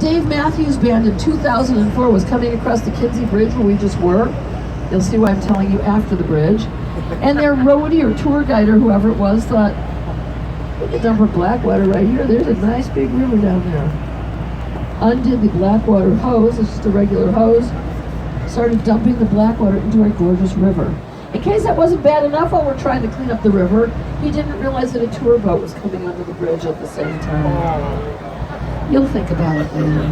Dave Matthews Band in 2004 was coming across the Kinsey Bridge where we just were. You'll see why I'm telling you after the bridge. And their roadie or tour guide or whoever it was thought, we could dump our black water right here. There's a nice big river down there. Undid the black water hose, it's just a regular hose, started dumping the black water into our gorgeous river. In case that wasn't bad enough while we're trying to clean up the river, he didn't realize that a tour boat was coming under the bridge at the same time. You'll think about it later.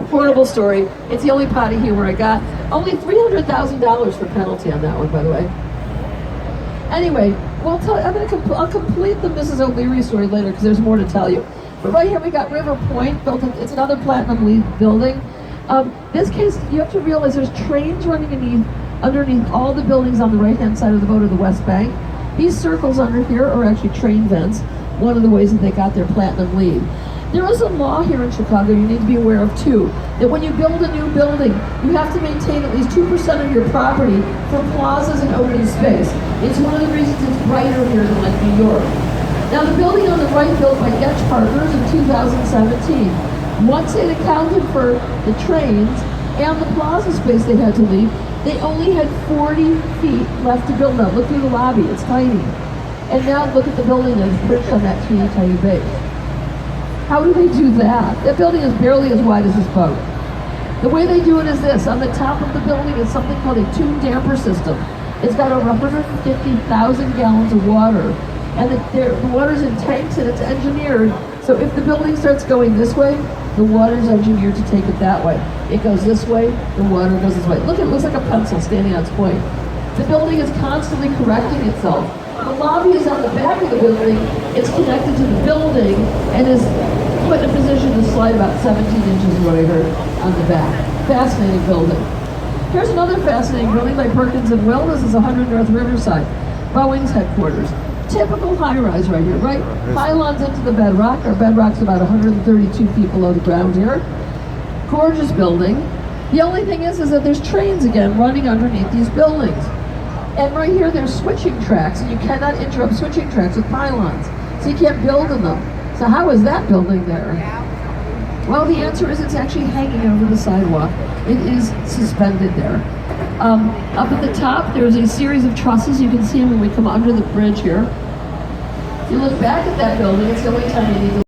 Horrible story. It's the only potty humor I got. Only $300,000 for penalty on that one, by the way. Anyway, well, I'll complete the Mrs. O'Leary story later because there's more to tell you. But right here we got River Point, it's another platinum LEED building. This case, you have to realize there's trains running underneath all the buildings on the right-hand side of the boat or the west bank. These circles under here are actually train vents, one of the ways that they got their platinum LEED. There is a law here in Chicago you need to be aware of too, that when you build a new building, you have to maintain at least 2% of your property for plazas and open space. It's one of the reasons it's brighter here than like New York. Now the building on the right built by Getch Partners in 2017. Once it accounted for the trains and the plaza space they had to leave, they only had 40 feet left to build now. Look through the lobby, it's tiny. And now look at the building that's perched on that teeny tiny base. How do they do that? That building is barely as wide as this boat. The way they do it is this. On the top of the building is something called a tune damper system. It's got over 150,000 gallons of water. And the water's in tanks and it's engineered. So if the building starts going this way, the water's engineered to take it that way. It goes this way, the water goes this way. Look, it looks like a pencil standing on its point. The building is constantly correcting itself. The lobby is on the back of the building. It's connected to the building and is put in a position to slide about 17 inches or whatever on the back. Fascinating building. Here's another fascinating building by Perkins and Will. This is 100 North Riverside, Boeing's headquarters. Typical high-rise right here, right? Pylons into the bedrock. Our bedrock's about 132 feet below the ground here. Gorgeous building. The only thing is that there's trains again running underneath these buildings. And right here there's switching tracks, and you cannot interrupt switching tracks with pylons. So you can't build in them. So how is that building there? Well, the answer is it's actually hanging over the sidewalk. It is suspended there. Up at the top, there's a series of trusses. You can see them when we come under the bridge here. If you look back at that building, it's the only time you need to